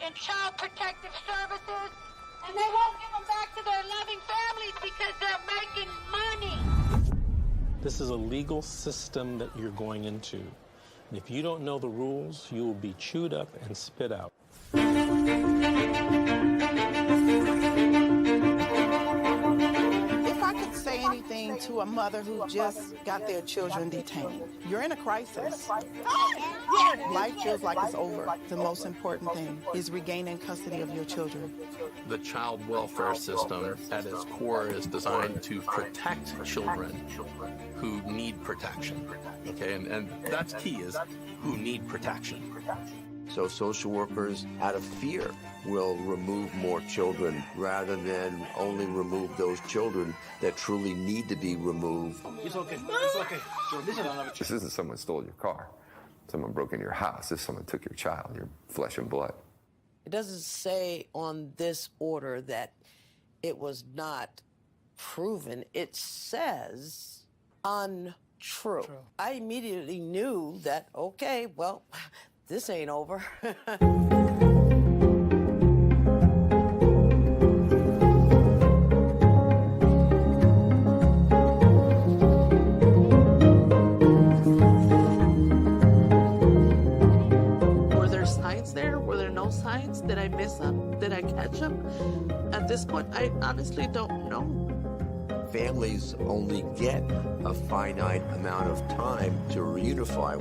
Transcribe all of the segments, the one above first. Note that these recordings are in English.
in child protective services, and they won't give them back to their loving families because they're making money. This is a legal system that you're going into. And if you don't know the rules, you will be chewed up and spit out. If I could say anything to a mother who just got their children detained, you're in a crisis. Life feels like it's over. The most important thing is regaining custody of your children. The child welfare system at its core is designed to protect children who need protection. Okay, and that's key, is who need protection. So social workers, out of fear, will remove more children rather than only remove those children that truly need to be removed. It's okay. It's okay. This isn't someone stole your car. Someone broke into your house. This someone took your child, your flesh and blood. It doesn't say on this order that it was not proven. It says untrue. I immediately knew that, okay, well, this ain't over. Were there signs there? Were there no signs? Did I miss them? Did I catch them? At this point, I honestly don't know. Families only get a finite amount of time to reunify.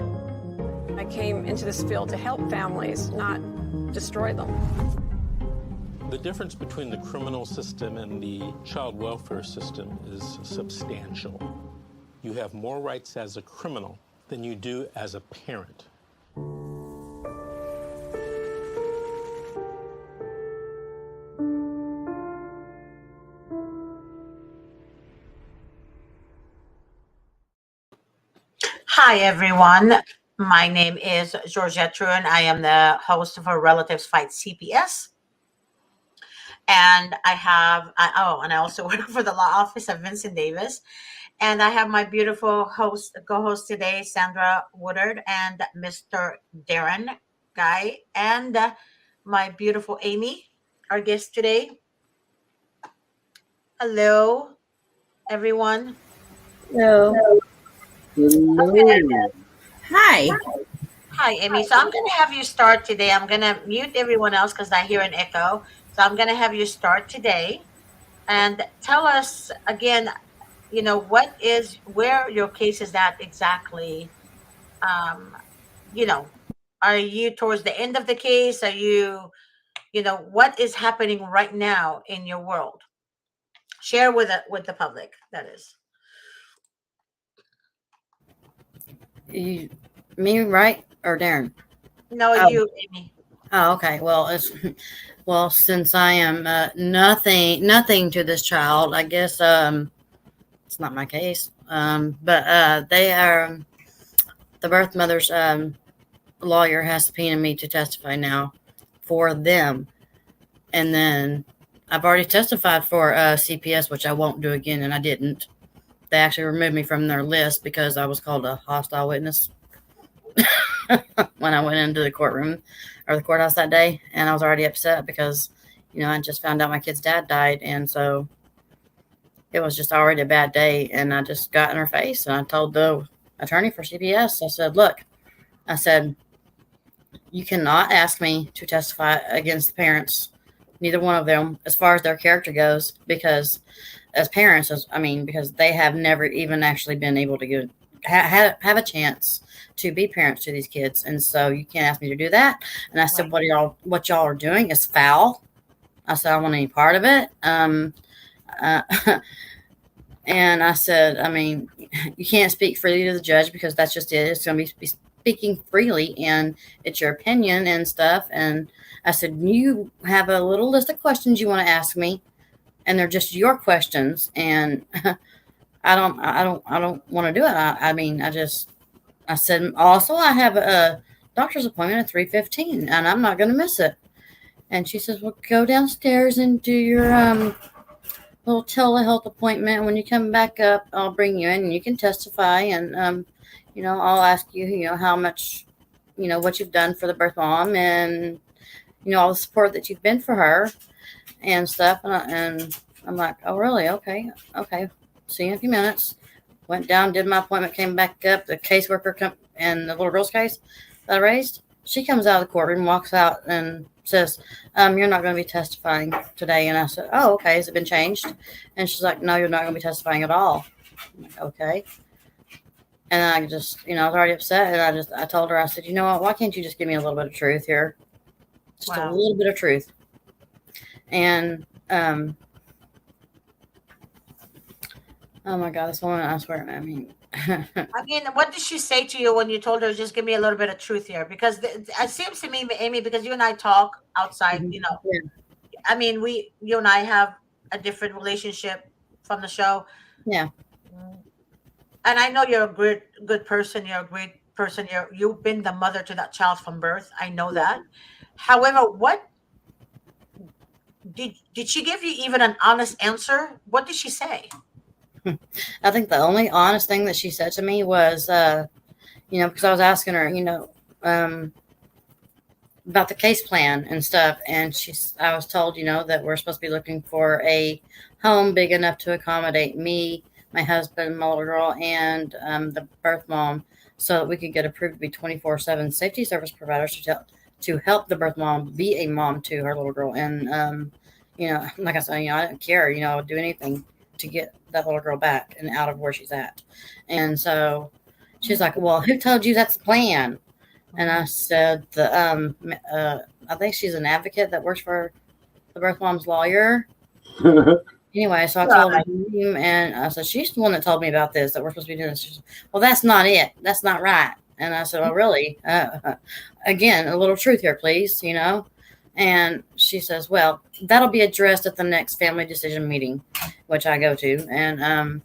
I came into this field to help families, not destroy them. The difference between the criminal system and the child welfare system is substantial. You have more rights as a criminal than you do as a parent. Hi, everyone. My name is Georgette Rerun. I am the host of Her Relatives Fight CPS. And I also work for the law office of Vincent Davis. And I have my beautiful co-host today, Sandra Woodard, and Mr. Darren Guy, and my beautiful Amy, our guest today. Hello, everyone. Hello. Hello. Hi. Hi, Amy. So I'm going to have you start today. I'm going to mute everyone else because I hear an echo. So I'm going to have you start today and tell us again, where your case is at exactly. Are you towards the end of the case? Are you, what is happening right now in your world? Share with the public, that is. Me, right? Or Darren? No, you, Amy. Oh, okay. Well, since I am nothing to this child, I guess it's not my case. But they are the birth mother's lawyer has subpoenaed me to testify now for them, and then I've already testified for CPS, which I won't do again, and I didn't. They actually removed me from their list because I was called a hostile witness when I went into the courtroom or the courthouse that day. And I was already upset because, I just found out my kid's dad died. And so it was just already a bad day. And I just got in her face and I told the attorney for CPS, I said, look, you cannot ask me to testify against the parents, neither one of them, as far as their character goes, because as parents, because they have never even actually been able to have a chance to be parents to these kids. And so you can't ask me to do that. And I said, what y'all are doing is foul. I said, I don't want any part of it. And I said, you can't speak freely to the judge because that's just it. It's going to be speaking freely and it's your opinion and stuff. And I said, you have a little list of questions you want to ask me, and they're just your questions. And I don't want to do it. I said, also, I have a doctor's appointment at 3:15 and I'm not going to miss it. And she says, well, go downstairs and do your little telehealth appointment. When you come back up, I'll bring you in and you can testify. And, I'll ask you, how much, what you've done for the birth mom and, all the support that you've been for her and stuff. And I'm like, oh, really? Okay. See you in a few minutes. Went down, did my appointment, came back up. The caseworker and the little girl's case that I raised, she comes out of the courtroom, walks out and says, you're not going to be testifying today. And I said, oh, okay. Has it been changed? And she's like, no, you're not going to be testifying at all. I'm like, okay. And I just, I was already upset. And I told her, I said, you know what? Why can't you just give me a little bit of truth here? Just a little bit of truth. And, oh my God, this woman, I swear, I mean, what did she say to you when you told her, just give me a little bit of truth here? Because it seems to me, Amy, because you and I talk outside, Yeah. I mean, you and I have a different relationship from the show. Yeah. And I know you're a good person. You're a great person. You've been the mother to that child from birth. I know that. However, what did she give you even an honest answer? What did she say? I think the only honest thing that she said to me was, because I was asking her, about the case plan and stuff. And I was told, that we're supposed to be looking for a home big enough to accommodate me, my husband, my little girl, and the birth mom, so that we could get approved to be 24/7 safety service providers to help the birth mom be a mom to her little girl. And, like I said, I don't care, I'll do anything to get that little girl back and out of where she's at. And so she's like, well, who told you that's the plan? And I said, I think she's an advocate that works for the birth mom's lawyer. Anyway, so I told her, and I said, she's the one that told me about this, that we're supposed to be doing this. She said, well, that's not it. That's not right. And I said, oh, really? Again, a little truth here, please, And she says, well, that'll be addressed at the next family decision meeting, which I go to. And,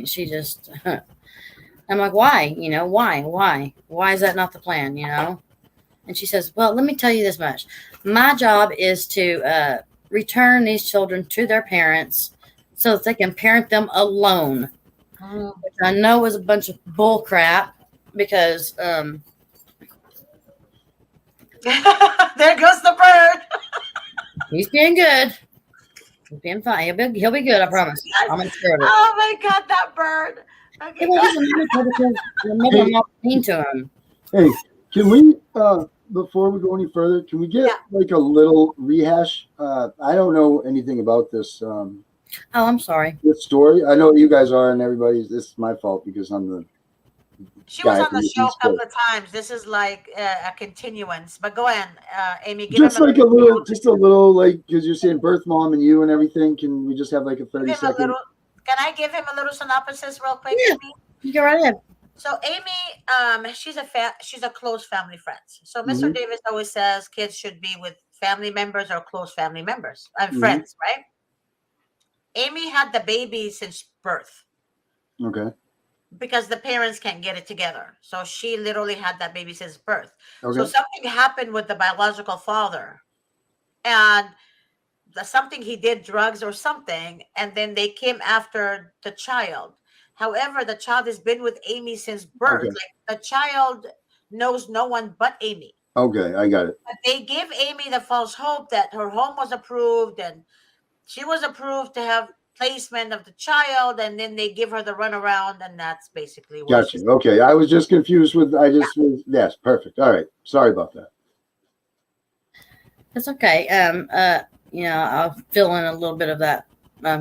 she just, I'm like, why? Why is that not the plan? And she says, well, let me tell you this much. My job is to return these children to their parents so that they can parent them alone, which I know is a bunch of bull crap because, there goes the bird. He's being good. He's being fine. He'll be good. I promise. I'm sure of it. Oh my God, that bird. Okay. It wasn't because I'm mean to him. Hey, can we, before we go any further, can we get like a little rehash? I don't know anything about this. Oh, I'm sorry. This story. I know you guys are, and everybody's. This is my fault because I'm the. She was on the show a couple of times. This is like a continuance. But go ahead, Amy. Just a little, like, because you're saying birth mom and you and everything. Can we just have like a 30-second? Can I give him a little synopsis real quick? Yeah, you go right ahead. So Amy, she's a close family friend. So Mr. Davis always says kids should be with family members or close family members and friends, right? Amy had the baby since birth. Okay. Because the parents can't get it together. So she literally had that baby since birth. Okay. So something happened with the biological father. And something, he did drugs or something, and then they came after the child. However, the child has been with Amy since birth. Okay. Like, the child knows no one but Amy. Okay, I got it. But they give Amy the false hope that her home was approved and she was approved to have placement of the child, and then they give her the runaround, and that's basically what. Gotcha. Okay, I was just confused with. Yes, perfect. All right, sorry about that. That's okay. I'll fill in a little bit of that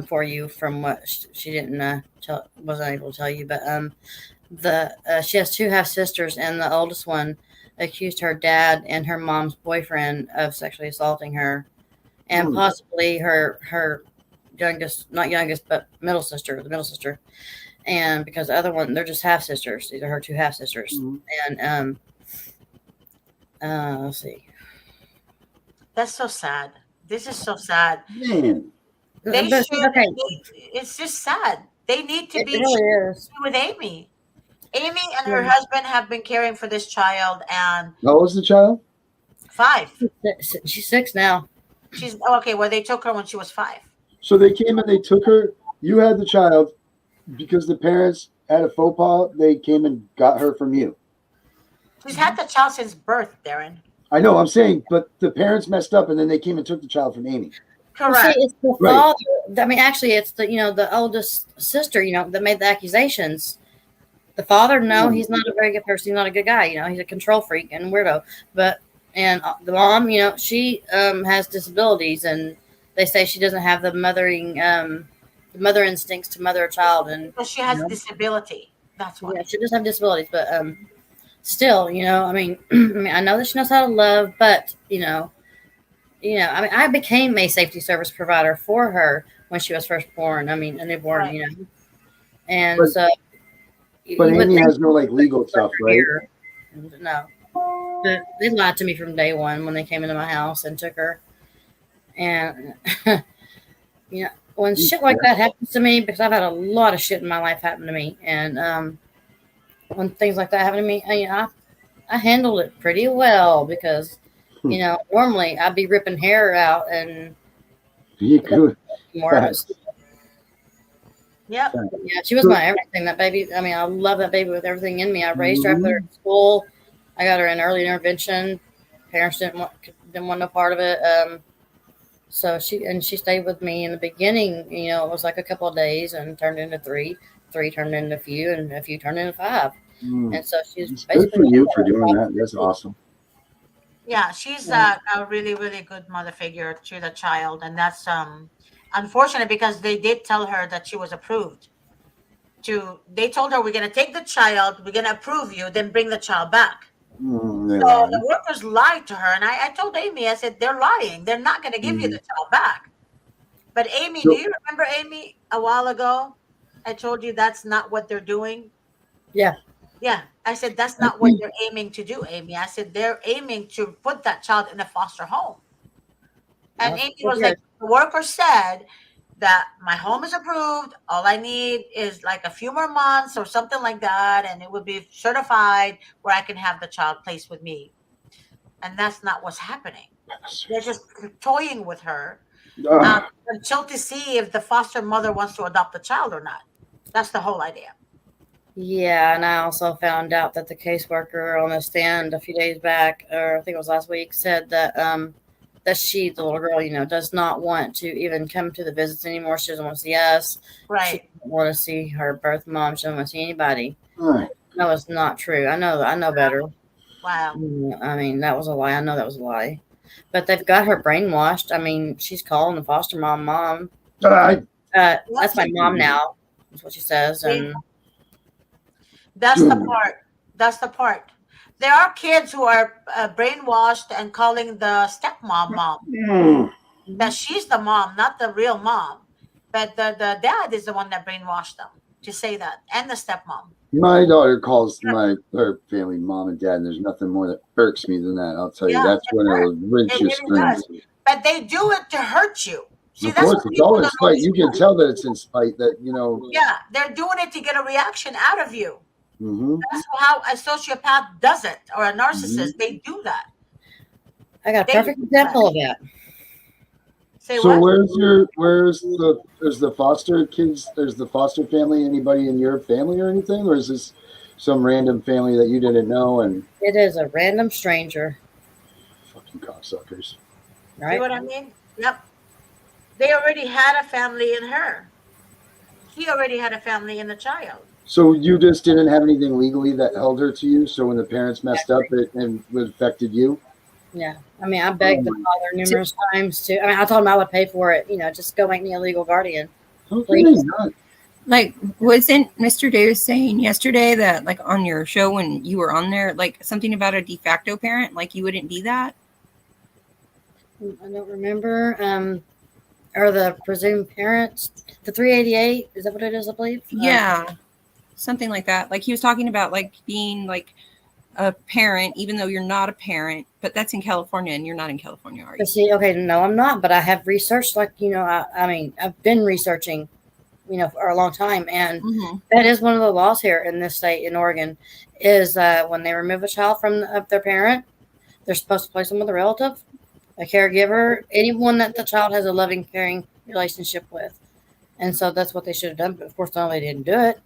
for you from what she didn't wasn't able to tell you. But she has two half sisters, and the oldest one accused her dad and her mom's boyfriend of sexually assaulting her, and possibly her not youngest, but the middle sister. And because the other one, they're just half sisters. These are her two half sisters. And let's see. That's so sad. This is so sad. Man. It's just sad. They need to be with Amy. Amy and her husband have been caring for this child. And how old is the child? 5. She's 6 now. She's okay. Well, they took her when she was 5. So they came and they took her. You had the child because the parents had a faux pas. They came and got her from you. She's had the child since birth, Darren. I know. I'm saying, but the parents messed up, and then they came and took the child from Amy. Well, see, Correct. it's the Right. father. I mean, actually, it's the oldest sister, that made the accusations. The father, no, he's not a very good person. He's not a good guy. He's a control freak and weirdo. And the mom, she has disabilities, and they say she doesn't have the mother instincts to mother a child, and So she has disability. That's why. yeah, she does have disabilities, but still, I mean, I know that she knows how to love, but I mean, I became a safety service provider for her when she was first born. I mean, a newborn, Right. and But- so. But you would Amy think has no like legal stuff, right? here. No, but they lied to me from day one when they came into my house and took her. And when shit like that happens to me, because I've had a lot of shit in my life happen to me, and when things like that happen to me, I handled it pretty well because normally I'd be ripping hair out and You could. more of it. Yep. Yeah, she was my everything. That baby. I mean, I love that baby with everything in me. I raised her. I put her in school. I got her in early intervention. Parents didn't want no part of it. So she stayed with me in the beginning. It was like a couple of days and turned into 3. 3 turned into a few, and a few turned into 5. And so she's It's good for you for doing that. That's awesome. Yeah, she's a really, really good mother figure to the child, and that's unfortunate because they did tell her that she was approved. They told her, we're going to take the child, we're going to approve you, then bring the child back. So the workers lied to her, and I told Amy, I said, they're lying. They're not going to give you the child back. But Amy, do you remember Amy a while ago? I told you that's not what they're doing. Yeah. Yeah, I said that's not what they're aiming to do, Amy. I said they're aiming to put that child in a foster home. And Amy was like, the worker said that my home is approved. All I need is like a few more months or something like that, and it would be certified where I can have the child placed with me. And that's not what's happening. They're just toying with her until to see if the foster mother wants to adopt the child or not. That's the whole idea. Yeah, and I also found out that the caseworker on the stand a few days back, or I think it was last week, said that that she, the little girl, does not want to even come to the visits anymore. She doesn't want to see us. Right. She doesn't want to see her birth mom. She doesn't want to see anybody. Right. No, it's not true. I know better. Wow. I mean, that was a lie. I know that was a lie. But they've got her brainwashed. I mean, she's calling the foster mom. That's my mom now. That's what she says. And that's the part. That's the part. There are kids who are brainwashed and calling the stepmom mom. That she's the mom, not the real mom. But the dad is the one that brainwashed them to say that, and the stepmom. My daughter calls her family mom and dad, and there's nothing more that irks me than that. I'll tell you, that's when it'll rinse your screens. But they do it to hurt you. See, of course, it's all in spite. You can tell that it's in spite. That Yeah, they're doing it to get a reaction out of you. Mm-hmm. That's how a sociopath does it, or a narcissist. Mm-hmm. They do that. I got a perfect example of that. Say so what? where's the foster kids? There's the foster family. Anybody in your family or anything, or is this some random family that you didn't know? And it is a random stranger. Fucking cocksuckers. Right? See what I mean? Yep. They already had a family in her. She already had a family in the child. So you just didn't have anything legally that held her to you. So when the parents messed up, it affected you. Yeah, I mean, I begged the father numerous times to. I mean, I told him I would pay for it. Just go make me a legal guardian. Okay, like, wasn't Mr. Davis saying yesterday that, like, on your show when you were on there, like something about a de facto parent, like you wouldn't be that? I don't remember. Or the presumed parents, the 388. Is that what it is? I believe. Yeah, something like that. Like he was talking about, like being like a parent, even though you're not a parent, but that's in California and you're not in California, are you? See, okay, no, I'm not, but I have researched, like, I mean, I've been researching, for a long time. And that is one of the laws here in this state, in Oregon, is when they remove a child from their parent, they're supposed to place them with a relative, a caregiver, anyone that the child has a loving, caring relationship with. And so that's what they should have done. But of course, no, they didn't do it.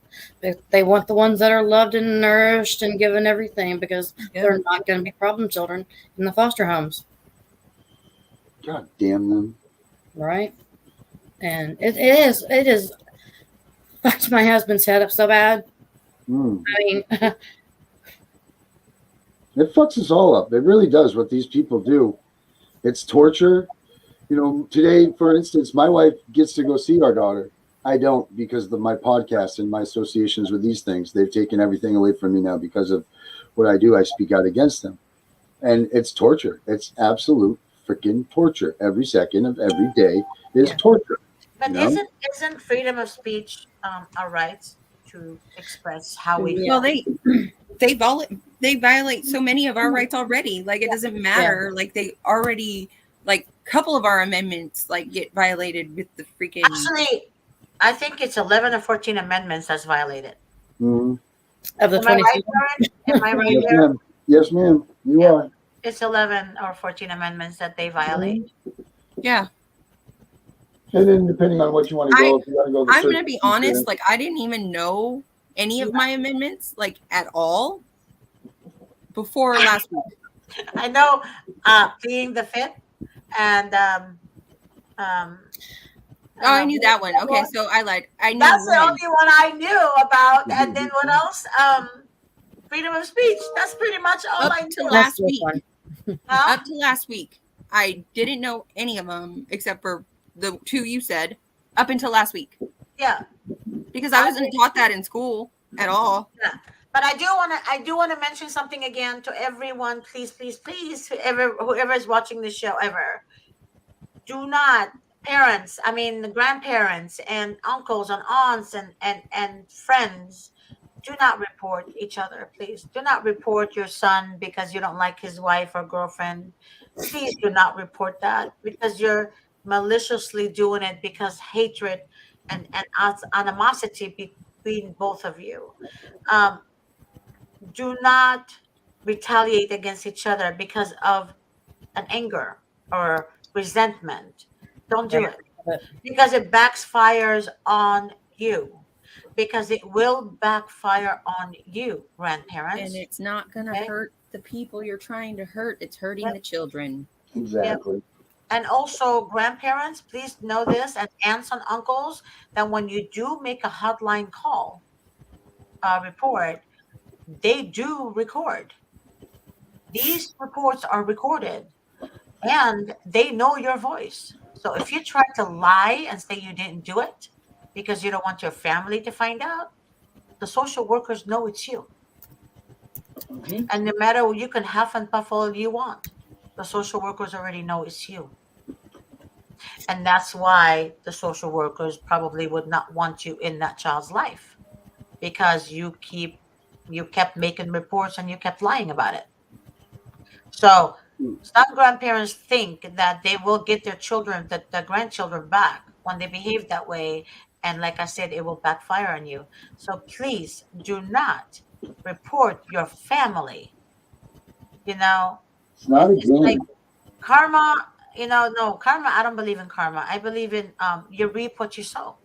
They want the ones that are loved and nourished and given everything, because they're not going to be problem children in the foster homes. God damn them. Right. And it is fucked my husband's head up so bad. I mean, it fucks us all up. It really does. What these people do, it's torture. You know, today, for instance, my wife gets to go see our daughter. I don't, because of my podcast and my associations with these things. They've taken everything away from me now because of what I do. I speak out against them. And it's torture. It's absolute freaking torture. Every second of every day is torture. But you know? isn't freedom of speech our rights to express how we feel? Well, they violate so many of our rights already. Like, it doesn't matter. Like, they already, like, a couple of our amendments like get violated with the freaking. Actually, I think it's 11 or 14 amendments that's violated. Mm-hmm. Of the Am I right, Karen? Am I right Yes, there? ma'am. Yes, ma'am. You are. It's 11 or 14 amendments that they violate. Yeah. And then depending on what you want to go, if you want to go, I'm going to be honest. Like, I didn't even know any of my amendments, like, at all before last week. I know, being the fifth and I knew that one. Okay, so I lied. I knew that's the one. only one I knew about. And then what else? Freedom of speech. That's pretty much all I knew. Last week. Up to last week, I didn't know any of them except for the two you said. Up until last week. Yeah. Because I wasn't taught that in school at all. Yeah. But I do want to mention something again to everyone. Please, whoever is watching this show ever, do not, parents, I mean the grandparents and uncles and aunts and friends, do not report each other. Please do not report your son because you don't like his wife or girlfriend. Please do not report that, because you're maliciously doing it because hatred and animosity between both of you. Do not retaliate against each other because of an anger or resentment. Don't do it, because it backfires on you. Because it will backfire on you, grandparents. And it's not going to hurt the people you're trying to hurt. It's hurting the children. Exactly. Yep. And also, grandparents, please know this, and aunts and uncles, that when you do make a hotline call report, they do record. These reports are recorded, and they know your voice. So if you try to lie and say you didn't do it because you don't want your family to find out, the social workers know it's you. Mm-hmm. And no matter what, you can huff and puff all you want, the social workers already know it's you. And that's why the social workers probably would not want you in that child's life, because you kept making reports and you kept lying about it. So some grandparents think that they will get their children, the grandchildren back when they behave that way. And like I said, it will backfire on you. So please do not report your family. You know, it's not a it's game. like karma. You know, no karma. I don't believe in karma. I believe in you reap what you sow.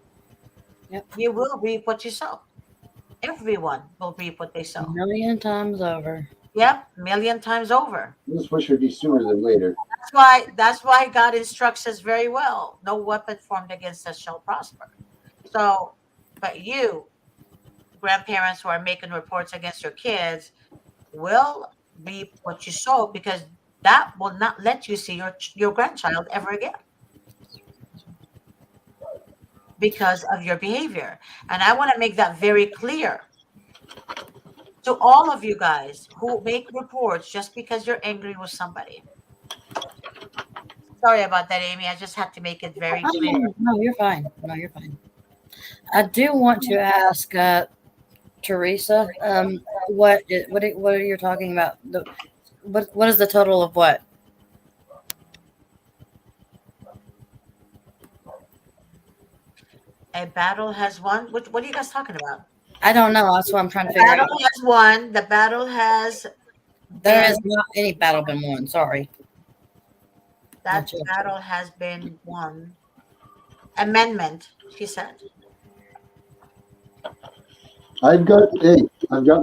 Yep. You will reap what you sow. Everyone will reap what they sow. A million times over. Yep, a million times over. This wish would be sooner than later. That's why God instructs us very well. No weapon formed against us shall prosper. So, but you, grandparents who are making reports against your kids, will reap what you sow, because that will not let you see your grandchild ever again because of your behavior. And I want to make that very clear to all of you guys who make reports just because you're angry with somebody. Sorry about that, Amy. I just had to make it very clear. No, you're fine. No, you're fine. I do want to ask Teresa, what are you talking about? What is the total of what? A battle has won. What are you guys talking about? I don't know. That's what I'm trying to figure out. The battle has won. The battle has. There has not any battle been won. Sorry. That battle has been won. Amendment she said. I've got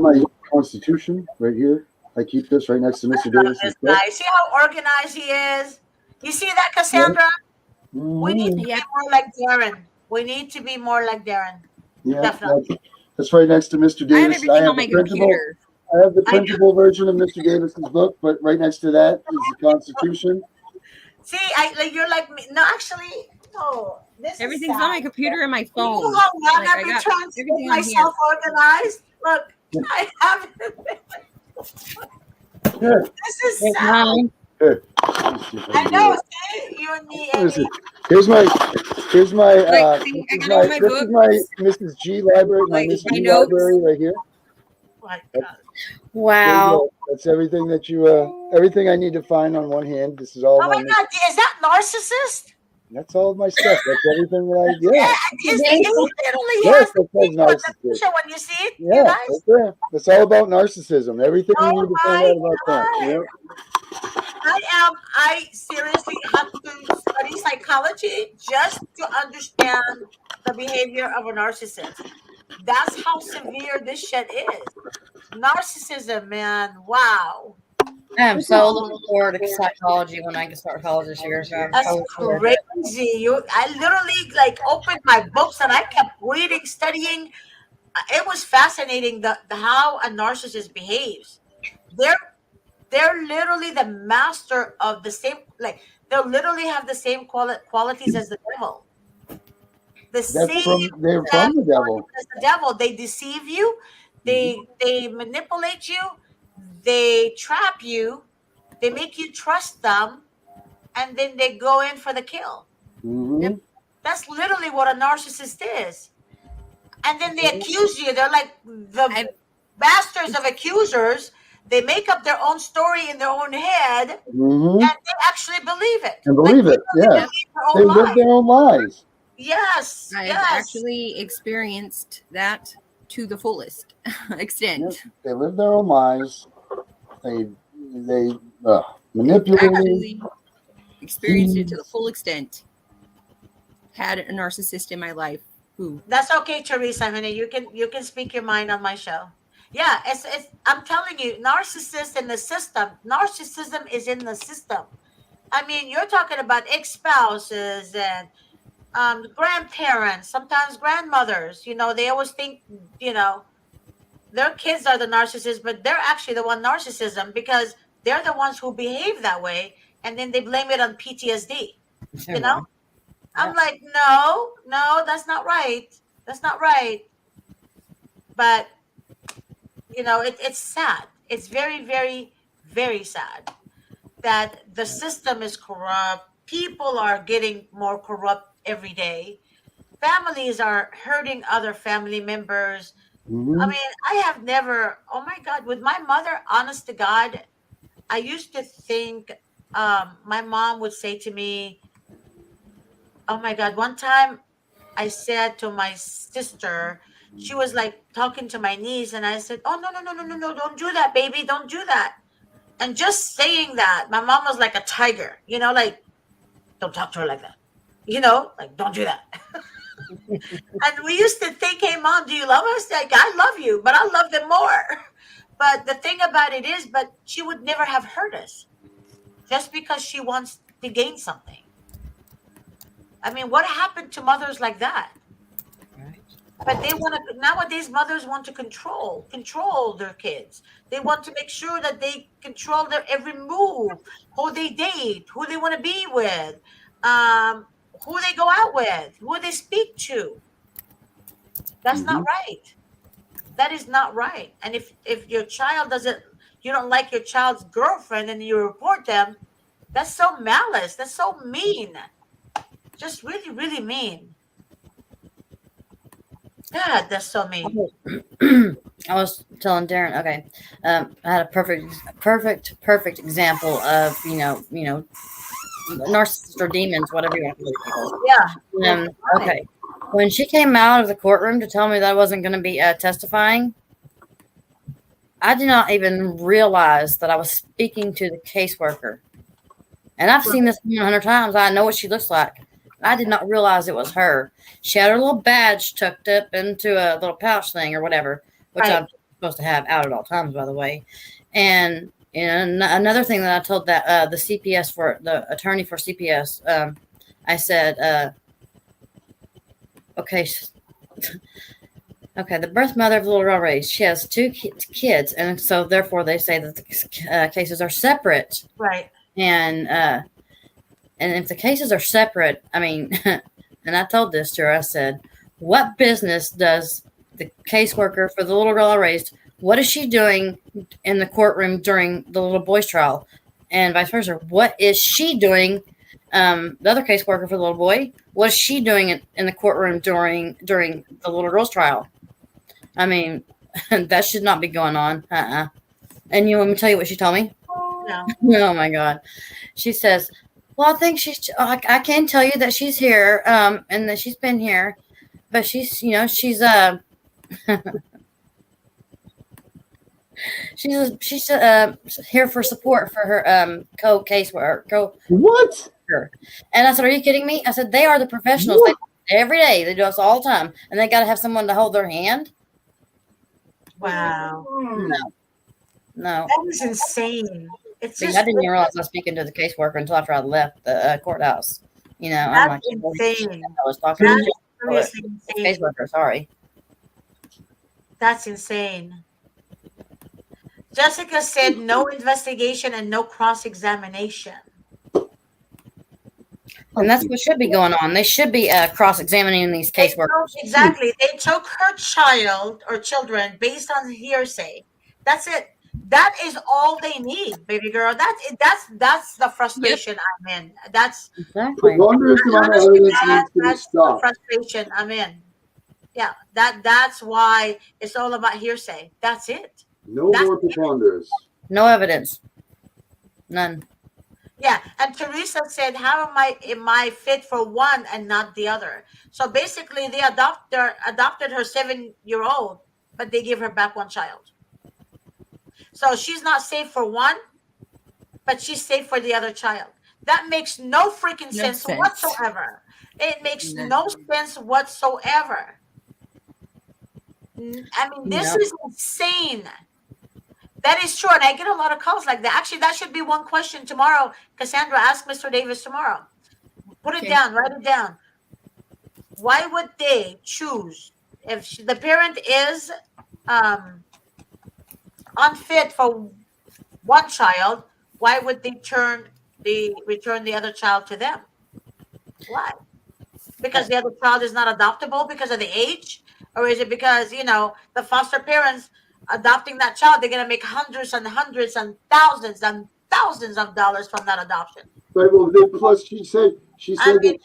my Constitution right here. I keep this right next to Mr. Davis. This guy. See how organized he is? You see that, Cassandra? We need to be more like Darren. We need to be more like Darren. Yeah, Definitely. that's right next to Mr. I have Davis. everything on my computer. I have the printable version of Mr. Davis's book, but right next to that is the Constitution. See, you're like me. No, actually, no. This Everything's is on my computer and my phone. You know how long Like, I've I been got trying to everything get on here. myself organized? Look, I have This is sad. Here. I know. See, you and me. Listen, here's my this is my Mrs. G library, my Mrs. G library right here. Wow. That's everything that you everything I need to find on one hand. This is all. Oh my God, is that narcissist? That's all of my stuff. That's everything that I He literally yes, has the narcissist. picture when you see it, Yeah, you guys. right there. It's all about narcissism. Everything you need to find out about that. Yep. I seriously have to study psychology just to understand the behavior of a narcissist. That's how severe this shit is. Narcissism, man. Wow. I'm so looking forward to psychology when I can start college this year. So That's crazy. I literally opened my books and I kept reading, studying. It was fascinating the how a narcissist behaves. They're literally the master of the same, they'll literally have the same qualities as the devil. They're from the devil. As the devil. They deceive you, they manipulate you, they trap you, they make you trust them, and then they go in for the kill. Mm-hmm. That's literally what a narcissist is. And then they accuse you. They're like the masters of accusers. They make up their own story in their own head, and they actually believe it. And believe it, yeah. They live their own lies. Yes, I've actually experienced that to the fullest extent. Yep. They live their own lies. They manipulate. Actually experienced it to the full extent. Had a narcissist in my life who. That's okay, Teresa. Honey, you can speak your mind on my show. Yeah, it's I'm telling you, narcissist in the system. Narcissism is in the system. I mean, you're talking about ex-spouses and grandparents, sometimes grandmothers. They always think, their kids are the narcissists, but they're actually the one narcissism because they're the ones who behave that way, and then they blame it on PTSD. I'm like, no, that's not right. That's not right. But it's sad. It's very, very, very sad that the system is corrupt. People are getting more corrupt every day. Families are hurting other family members. Mm-hmm. I mean, I have never, oh my God, with my mother, honest to God, I used to think my mom would say to me, oh my God, one time I said to my sister, she was talking to my niece, and I said, oh, no, don't do that, baby, don't do that. And just saying that, my mom was like a tiger, don't talk to her like that. Don't do that. And we used to think, hey, Mom, do you love us? I love you, but I love them more. But the thing about it is, but she would never have hurt us just because she wants to gain something. I mean, what happened to mothers like that? But they want to, nowadays, mothers want to control their kids. They want to make sure that they control their every move, who they date, who they want to be with, who they go out with, who they speak to. That's not right. That is not right. And if your child you don't like your child's girlfriend and you report them, that's so malice. That's so mean. Just really, really mean. God, that's so mean. I was telling Darren, okay, I had a perfect example of, narcissists or demons, whatever you want to call it. Yeah. Okay. When she came out of the courtroom to tell me that I wasn't going to be testifying, I did not even realize that I was speaking to the caseworker. And I've seen this 100 times. I know what she looks like. I did not realize it was her. She had her little badge tucked up into a little pouch thing or whatever, which I'm supposed to have out at all times, by the way. And another thing that I told that the CPS for the attorney for CPS, I said, okay, the birth mother of the little girl raised, she has 2 kids, and so therefore they say that the cases are separate. Right. And if the cases are separate, I mean, and I told this to her, I said, what business does the caseworker for the little girl I raised, what is she doing in the courtroom during the little boy's trial? And vice versa. What is she doing? The other caseworker for the little boy, what is she doing in the courtroom during the little girl's trial? I mean, that should not be going on. And you want me to tell you what she told me? No. Oh my God. She says, well, I think I can tell you that she's here, and that she's been here, but she's here for support for her co-caseworker. What? And I said, are you kidding me? I said, they are the professionals. They do it every day. They do this all the time, and they got to have someone to hold their hand. Wow. No. That was insane. It's See, just I didn't even realize I was speaking to the caseworker until after I left the courthouse. I'm that's like, insane. I was talking That's to seriously the insane. caseworker. Sorry. That's insane. Jessica said no investigation and no cross-examination. And that's what should be going on. They should be cross-examining these caseworkers. Exactly. They took her child or children based on hearsay. That's it. That is all they need, baby girl. That's the frustration I'm in. That's Preponderance amount of evidence needs to be stopped. the frustration I'm in. Yeah, that's why it's all about hearsay. That's it. No more preponderance. No evidence. None. Yeah, and Teresa said, "How am I fit for one and not the other?" So basically, they adopted her 7-year-old, but they give her back one child. So she's not safe for one, but she's safe for the other child. That makes no freaking sense whatsoever. It makes no sense whatsoever. I mean, this is insane. That is true, and I get a lot of calls like that. Actually, that should be one question tomorrow. Cassandra, ask Mr. Davis tomorrow. Put it down, write it down. Why would they choose, if the parent is unfit for one child, why would they return the other child to them? Why? Because the other child is not adoptable because of the age? Or is it because, the foster parents adopting that child, they're going to make hundreds and hundreds and thousands of dollars from that adoption? Right. Well, plus she said that she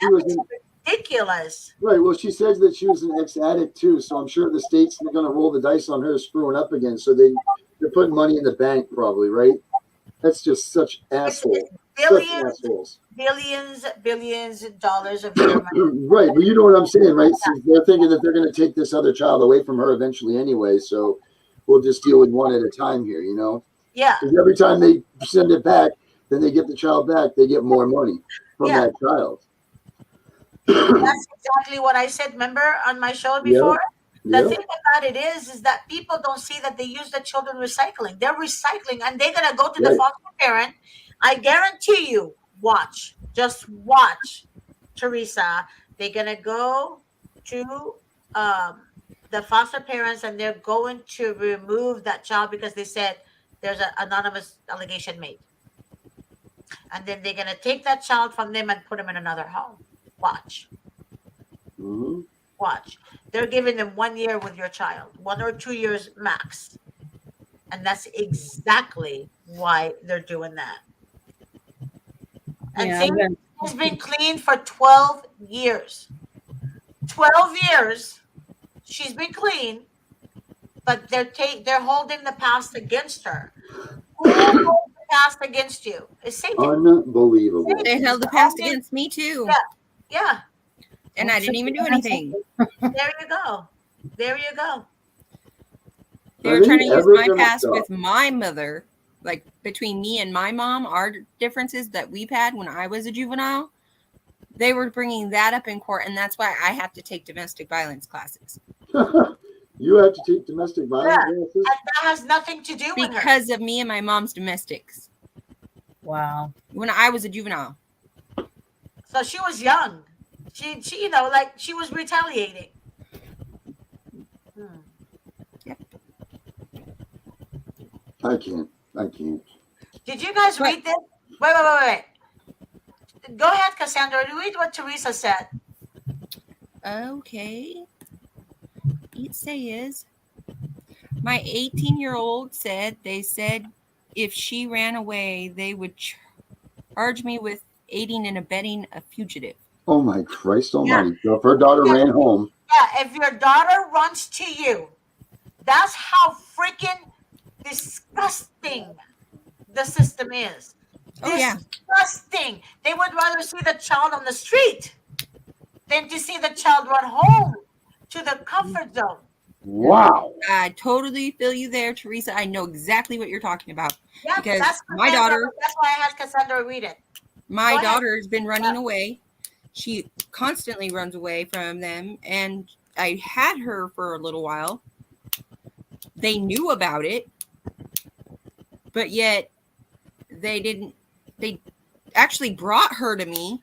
was ridiculous. Right. Well, she says that she was an ex-addict too, so I'm sure the state's going to roll the dice on her screwing up again. So they're putting money in the bank, probably, right? That's just such assholes. Billions of dollars of your money. Right. But you know what I'm saying, right? So they're thinking that they're going to take this other child away from her eventually anyway. So we'll just deal with one at a time here, Yeah. Because every time they send it back, then they get the child back, they get more money from that child. That's exactly what I said, remember, on my show before? The thing about it is that people don't see that they use the children recycling. They're recycling, and they're going to go to the foster parent. I guarantee you, just watch, Teresa. They're going to go to the foster parents, and they're going to remove that child because they said there's an anonymous allegation made. And then they're going to take that child from them and put them in another home. Watch. Mm-hmm. Watch. They're giving them 1 year with your child, 1 or 2 years max. And that's exactly why they're doing that. And things has been clean for 12 years. 12 years she's been clean, but they're holding the past against her. Who holds the past against you? It's Satan. Unbelievable. They held the past against me too. Yeah. And I didn't even do anything. There you go. They were trying to use my past with my mother, like between me and my mom, our differences that we've had when I was a juvenile. They were bringing that up in court, and that's why I have to take domestic violence classes. You have to take domestic violence classes? And that has nothing to do with her. Because of me and my mom's domestics. Wow. When I was a juvenile. So she was young. She you know, like she was retaliating. Yep. I can't. Did you guys read this? Wait. Go ahead, Cassandra. Read what Teresa said. Okay. It says, my 18-year-old said they said if she ran away, they would charge me with aiding and abetting a fugitive. Oh my Christ almighty. So if her daughter ran home. Yeah, if your daughter runs to you, that's how freaking disgusting the system is. Oh, yeah. Disgusting. They would rather see the child on the street than to see the child run home to the comfort zone. Wow. I totally feel you there, Teresa. I know exactly what you're talking about. Yeah, because that's my daughter. That's why I had Cassandra read it. My daughter has been running away. She constantly runs away from them, and I had her for a little while. They knew about it, but yet they actually brought her to me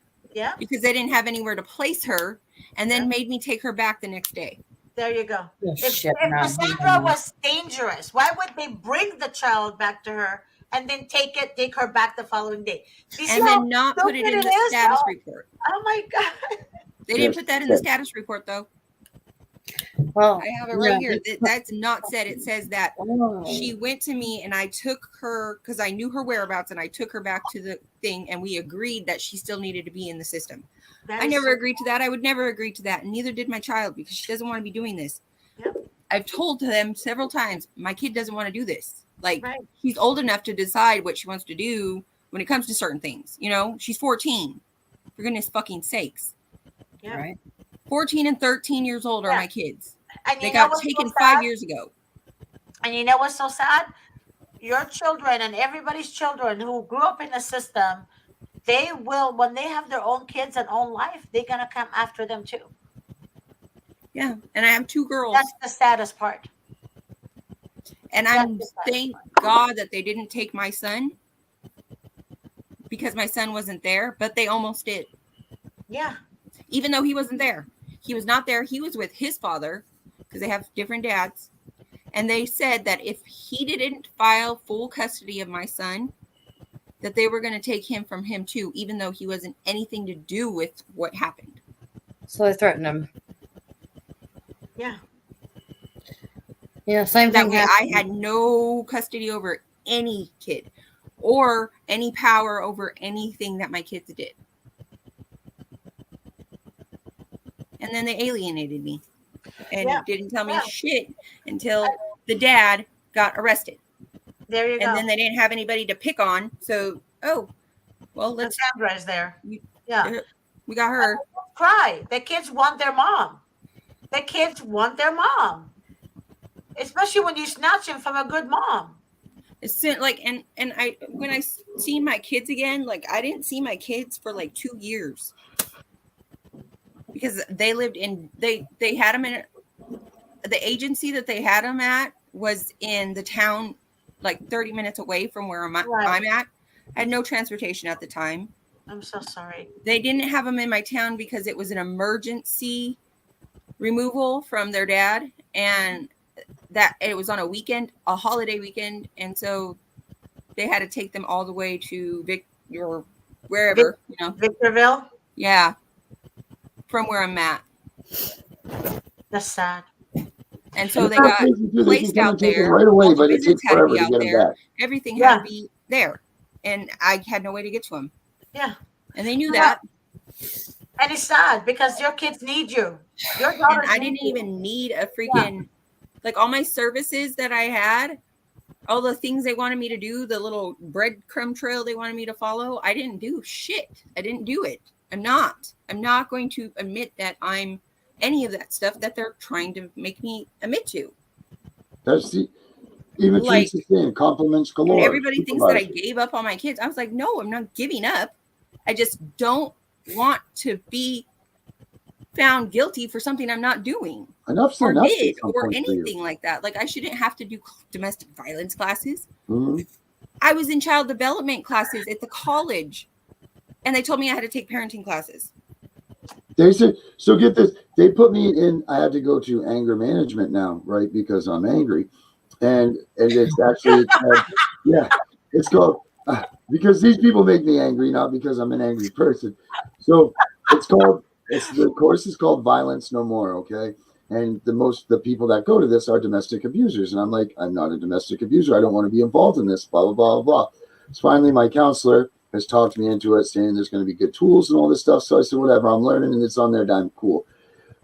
because they didn't have anywhere to place her, and then made me take her back the next day. There you go. If Cassandra was dangerous, why would they bring the child back to her and then take her back the following day? And then not put it in the status report. Oh my God. They didn't put that in the status report, though. Well, I have it right here. That's not said. It says that she went to me and I took her because I knew her whereabouts, and I took her back to the thing, and we agreed that she still needed to be in the system. I never agreed to that. I would never agree to that. And neither did my child, because she doesn't want to be doing this. I've told them several times, my kid doesn't want to do this. Like, she's old enough to decide what she wants to do when it comes to certain things. You know, she's 14. For goodness fucking sakes. Yeah. Right. 14 and 13 years old are my kids. And they got taken 5 years ago. And you know what's so sad? Your children and everybody's children who grew up in the system, they will, when they have their own kids and own life, they're going to come after them too. Yeah. And I have 2 girls. That's the saddest part. And I'm thank God that they didn't take my son, because my son wasn't there, but they almost did. Yeah. Even though he wasn't there. He was not there. He was with his father, because they have different dads. And they said that if he didn't file full custody of my son, that they were going to take him from him too, even though he wasn't anything to do with what happened. So they threatened him. Yeah. Yeah, same that thing. Way I had no custody over any kid or any power over anything that my kids did. And then they alienated me and didn't tell me shit until the dad got arrested. There you go. And then they didn't have anybody to pick on. So, let's. Cassandra is there. We got her. Cry. The kids want their mom. The kids want their mom. Especially when you snatch him from a good mom. It's like, and I, when I seen my kids again, like I didn't see my kids for like 2 years. Because they lived in, they had them in, the agency that they had them at was in the town, like 30 minutes away from where I'm at. I had no transportation at the time. I'm so sorry. They didn't have them in my town because it was an emergency removal from their dad. And that it was on a weekend, a holiday weekend. And so they had to take them all the way to wherever, Victorville? Yeah. From where I'm at. That's sad. And so they got placed out there right away, but it takes forever to get them back. Everything had to be there, and I had no way to get to them. Yeah, and they knew that. And it's sad because your kids need you. Your daughter. I didn't even need a freaking like all my services that I had, all the things they wanted me to do, the little breadcrumb trail they wanted me to follow. I didn't do shit. I didn't do it. I'm not going to admit that I'm any of that stuff that they're trying to make me admit to. That's even like, saying compliments galore. Everybody thinks that I gave up on my kids. I was like, no, I'm not giving up. I just don't want to be found guilty for something I'm not doing Enough's or enough did at some or point for you. anything like that. Like, I shouldn't have to do domestic violence classes. Mm-hmm. I was in child development classes at the college, and they told me I had to take parenting classes. They said, so get this, they put me in, I had to go to anger management now, right? Because I'm angry. And it's actually, yeah, it's called, because these people make me angry, not because I'm an angry person. So the course is called Violence No More, okay? And the people that go to this are domestic abusers. And I'm like, I'm not a domestic abuser. I don't want to be involved in this, blah, blah, blah, blah. So finally, my counselor has talked me into it, saying there's going to be good tools and all this stuff. So I said, whatever, I'm learning and it's on their dime. Cool.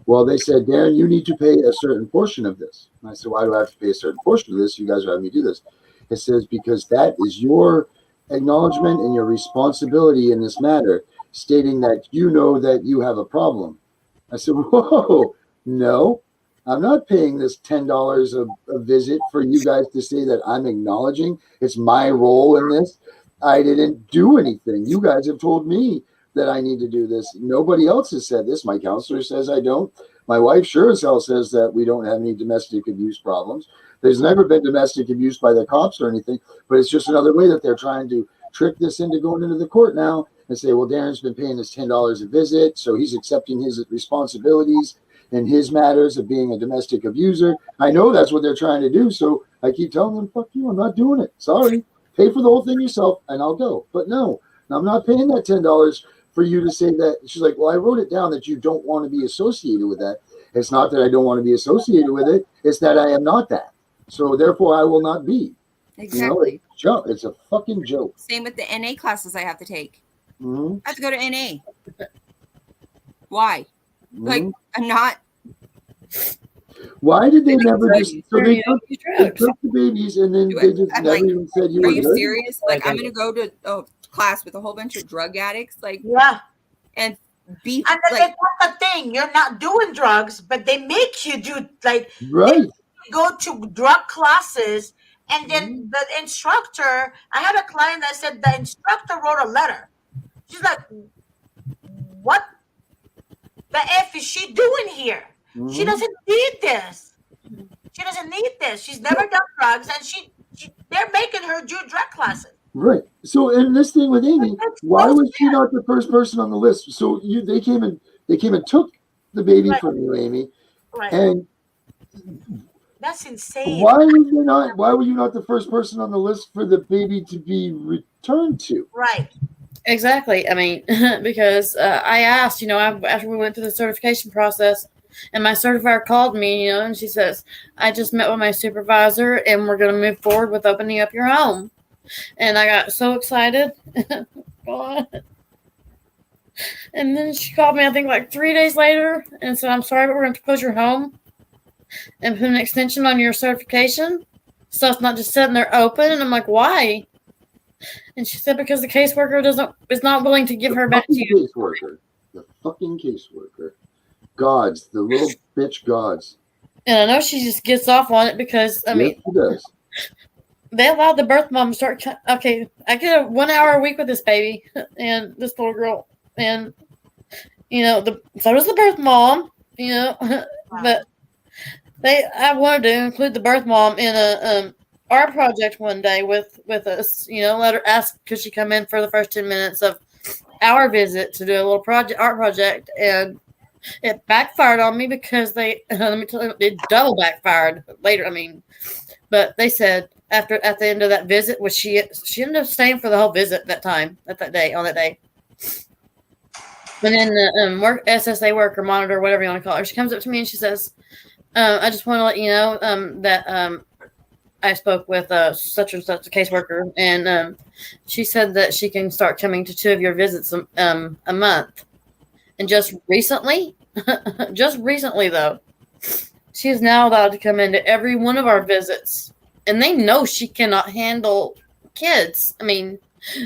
Well, they said, Darren, you need to pay a certain portion of this. And I said, why do I have to pay a certain portion of this? You guys are having me do this. It says, because that is your acknowledgement and your responsibility in this matter, stating that you know that you have a problem. I said, whoa, no, I'm not paying this $10 a visit for you guys to say that I'm acknowledging it's my role in this. I didn't do anything. You guys have told me that I need to do this. Nobody else has said this. My counselor says I don't. My wife sure as hell says that we don't have any domestic abuse problems. There's never been domestic abuse by the cops or anything, but it's just another way that they're trying to trick this into going into the court now and say, well, Darren's been paying this $10 a visit, so he's accepting his responsibilities in his matters of being a domestic abuser. I know that's what they're trying to do, so I keep telling them, fuck you, I'm not doing it. Sorry. Pay for the whole thing yourself, and I'll go. But no, I'm not paying that $10 for you to say that. She's like, well, I wrote it down that you don't want to be associated with that. It's not that I don't want to be associated with it. It's that I am not that. So therefore, I will not be. Exactly. You know, it's a fucking joke. Same with the NA classes I have to take. Mm-hmm. I have to go to NA. Why? Mm-hmm. Like, I'm not. Why did they never just? So they took the babies and then they just never even said you were. Are you serious? Like, I'm gonna go to a class with a whole bunch of drug addicts, like, yeah, and be. And like, that's the thing. You're not doing drugs, but they make you do, like, right. Go to drug classes, and then the instructor. I had a client that said the instructor wrote a letter. She's like, "What the f is she doing here? She doesn't need this. She doesn't need this. She's never done drugs, and they're making her do drug classes." Right. So, and this thing with Amy, why was she not the first person on the list? So they came and took the baby from you, Amy. Right. And that's insane. Why were you not the first person on the list for the baby to be returned to? Right. Exactly. I mean, because I asked, after we went through the certification process, and my certifier called me, and she says, I just met with my supervisor and we're going to move forward with opening up your home. And I got so excited. And then she called me, I think, like 3 days later and said, I'm sorry, but we're going to close your home and put an extension on your certification. So it's not just sitting there open. And I'm like, why? And she said, because the caseworker is not willing to give her back to you. The fucking caseworker. Gods, the little bitch gods. And I know she just gets off on it because, I mean, she does. They allowed the birth mom to start. Okay, I get a 1 hour a week with this baby and this little girl. And, so does the birth mom, but I wanted to include the birth mom in a art project one day with us, let her ask, could she come in for the first 10 minutes of our visit to do a little art project. And it backfired on me because let me tell you, it double backfired later. I mean, but they said at the end of that visit, which she ended up staying for the whole visit on that day. And then the SSA worker, monitor, whatever you want to call her, she comes up to me and she says, I just want to let you know that I spoke with such and such a caseworker, and she said that she can start coming to 2 of your visits a month. And just recently though, she is now allowed to come into every one of our visits. And they know she cannot handle kids. I mean,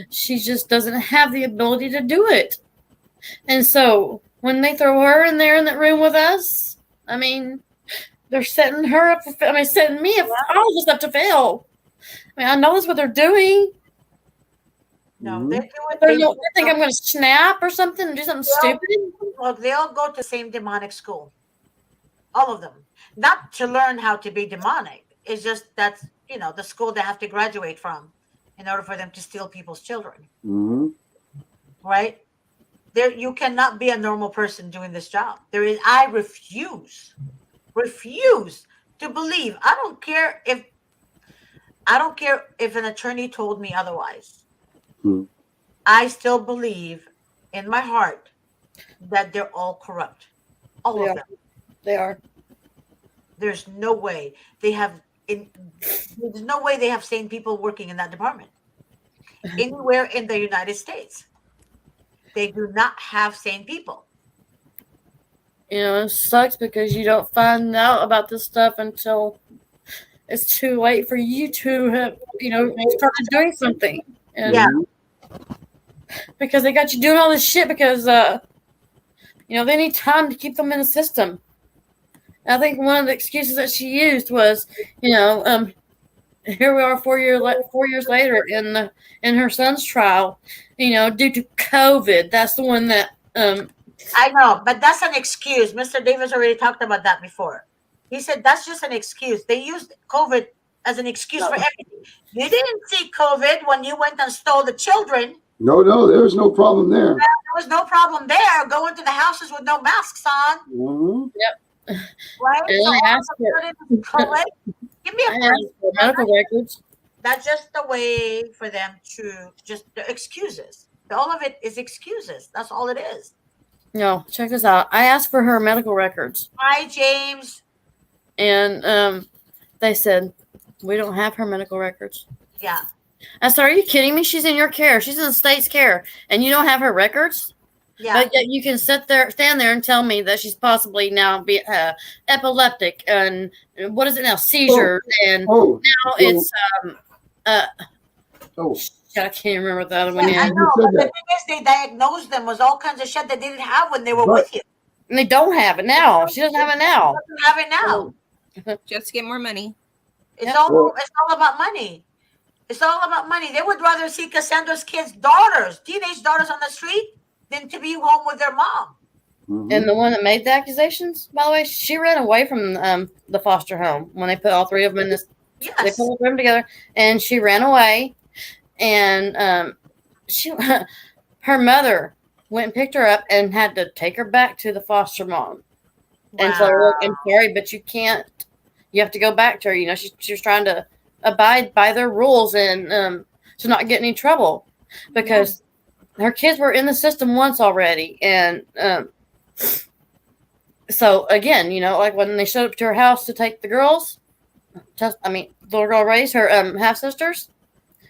she just doesn't have the ability to do it. And so when they throw her in there in that room with us, I mean, they're setting her up. Setting me up, all of us up to fail. I mean, I know that's what they're doing. No, they do it. They think I'm going to snap or something and do something stupid. Well, they all go to the same demonic school. All of them. Not to learn how to be demonic. It's just that's, the school they have to graduate from in order for them to steal people's children. Mm-hmm. Right? You cannot be a normal person doing this job. I refuse to believe. I don't care if an attorney told me otherwise. I still believe in my heart that they're all corrupt. All of them. They are. There's no way they have sane people working in that department. Anywhere in the United States. They do not have sane people. It sucks because you don't find out about this stuff until it's too late for you to have, started doing something. And yeah. Because they got you doing all this shit because, they need time to keep them in the system. And I think one of the excuses that she used was, here we are 4 years later in her son's trial, due to COVID. That's the one that. I know, but that's an excuse. Mr. Davis already talked about that before. He said that's just an excuse. They used COVID as an excuse for everything. You didn't see COVID when you went and stole the children. No, there was no problem there. There was no problem there. Going to the houses with no masks on. Mm-hmm. Yep. Right? And So I asked give me a for medical records. That's just the way for them to the excuses. All of it is excuses. That's all it is. No, check this out. I asked for her medical records. Hi, James. And they said, we don't have her medical records. Yeah. I said, are you kidding me? She's in your care. She's in the state's care. And you don't have her records? Yeah. But yet you can stand there and tell me that she's possibly now epileptic and what is it now? Seizure. Now it's I can't remember what the other one is. I know, but the thing is they diagnosed them with all kinds of shit they didn't have when they were with you. And they don't have it now. She doesn't have it now. She doesn't have it now. Just get more money. It's all about money. It's all about money. They would rather see Cassandra's kids' teenage daughters on the street than to be home with their mom. Mm-hmm. And the one that made the accusations, by the way, she ran away from the foster home when they put all three of them in this. Yes. They put all three of them together, and she ran away. And her mother went and picked her up and had to take her back to the foster mom. Wow. And so, look, I'm sorry, but you can't. You have to go back to her. She was trying to abide by their rules and to not get in any trouble because her kids were in the system once already. And so, again, like when they showed up to her house to take the girls, the little girl raised her half-sisters.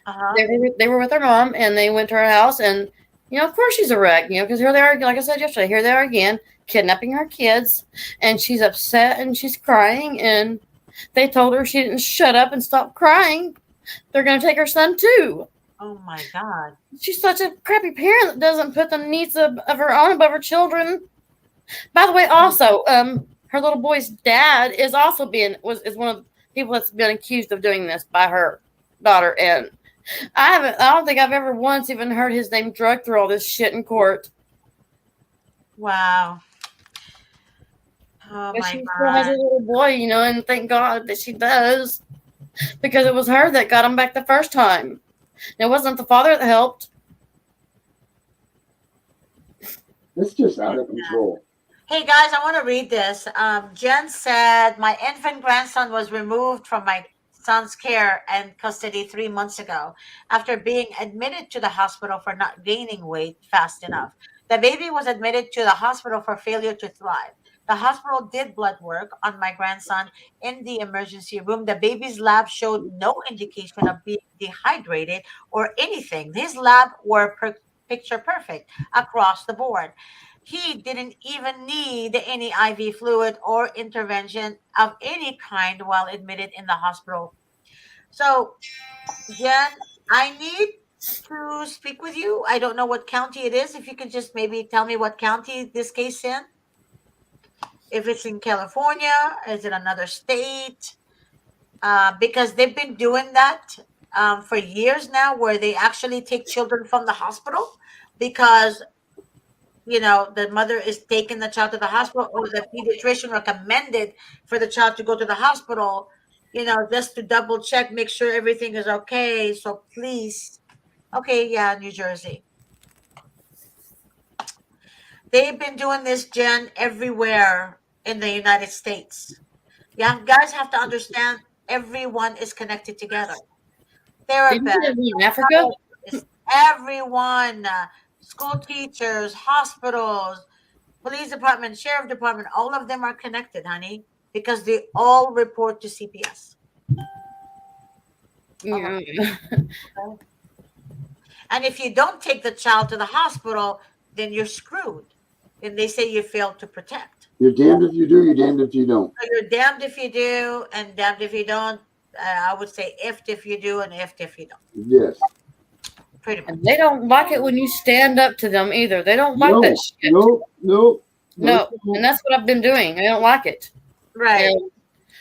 Uh-huh. They were with her mom, and they went to her house, and of course she's a wreck, because here they are, like I said yesterday, here they are again, kidnapping her kids, and she's upset and she's crying, and they told her she didn't shut up and stop crying. They're going to take her son too. Oh my God! She's such a crappy parent that doesn't put the needs of her own above her children. By the way, also, her little boy's dad is also is one of the people that's been accused of doing this by her daughter, and I don't think I've ever once even heard his name dragged through all this shit in court. Wow. Oh but my she God. still has a little boy, and thank God that she does. Because it was her that got him back the first time. It wasn't the father that helped. It's just out of control. Hey guys, I want to read this. Jen said, my infant grandson was removed from my son's care and custody 3 months ago after being admitted to the hospital for not gaining weight fast enough. The baby was admitted to the hospital for failure to thrive. The hospital did blood work on my grandson in the emergency room. The baby's lab showed no indication of being dehydrated or anything. His lab were picture perfect across the board. He didn't even need any IV fluid or intervention of any kind while admitted in the hospital. So, Jen, I need to speak with you. I don't know what county it is. If you could just maybe tell me what county this case is in. If it's in California, is it another state? Because they've been doing that for years now, where they actually take children from the hospital because the mother is taking the child to the hospital, or the pediatrician recommended for the child to go to the hospital, just to double check, make sure everything is okay. So please, okay, yeah, New Jersey. They've been doing this, Jen, everywhere in the United States. Yeah, guys have to understand everyone is connected together. Didn't you Therapists, live in Africa? everyone, school teachers, hospitals, police department, sheriff department, all of them are connected, honey, because they all report to CPS. Yeah. And if you don't take the child to the hospital, then you're screwed. And they say you failed to protect. You're damned if you do, you're damned if you don't. So you're damned if you do, and damned if you don't. I would say if you do, and if you don't. Yes. Pretty much. And they don't like it when you stand up to them either. They don't like that shit. No. And that's what I've been doing. They don't like it. Right. And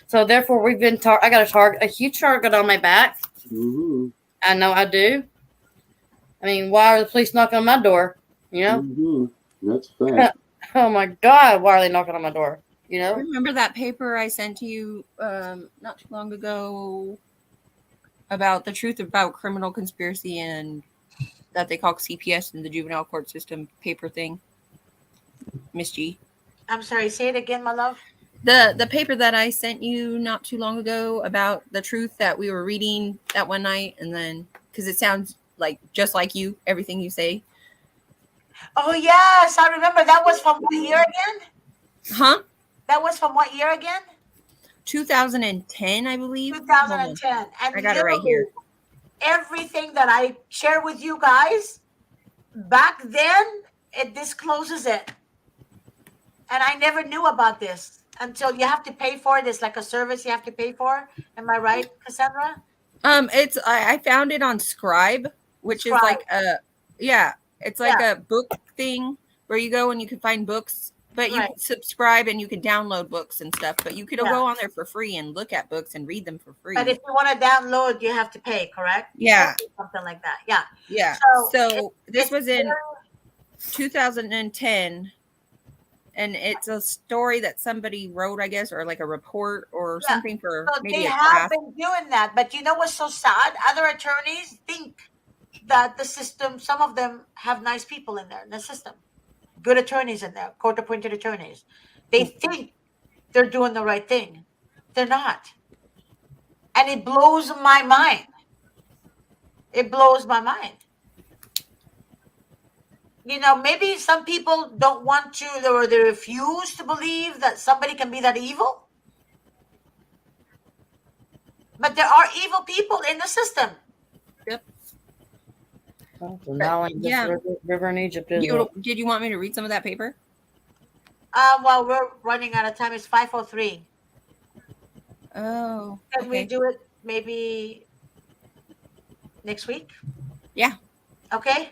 so therefore, we've been. I got a huge target on my back. Mm-hmm. I know I do. I mean, why are the police knocking on my door? Mm-hmm. That's fact. Oh my God, why are they knocking on my door? Remember that paper I sent to you not too long ago about the truth about criminal conspiracy and that they call CPS in the juvenile court system paper thing? Miss G. I'm sorry, say it again, my love. The paper that I sent you not too long ago about the truth that we were reading that one night, and then because it sounds like just like you, everything you say. Oh yes, I remember. That was from what year again? Huh? That was from what year again? 2010, I believe. 2010. And I got it right here. Everything that I share with you guys back then, it discloses it. And I never knew about this until you have to pay for it. It's like a service you have to pay for. Am I right, Cassandra? I found it on Scribe, which is like it's like a book thing where you go and you can find books, but you can subscribe and you can download books and stuff, but you could go on there for free and look at books and read them for free. But if you want to download, you have to pay, correct? Yeah. Something like that. Yeah. Yeah. So this was in 2010. And it's a story that somebody wrote, I guess, or like a report or something for maybe they a have class. been doing that. But you know what's so sad? Other attorneys think that the system, some of them have nice people in there in the system. Good attorneys in there, court-appointed attorneys. They think they're doing the right thing. They're not. And it blows my mind. It blows my mind. Maybe some people don't want to, or they refuse to believe that somebody can be that evil. But there are evil people in the system. Yep. River in Egypt. Did you want me to read some of that paper? Well, we're running out of time. It's 5:03. Oh. Can we do it maybe next week? Yeah. Okay.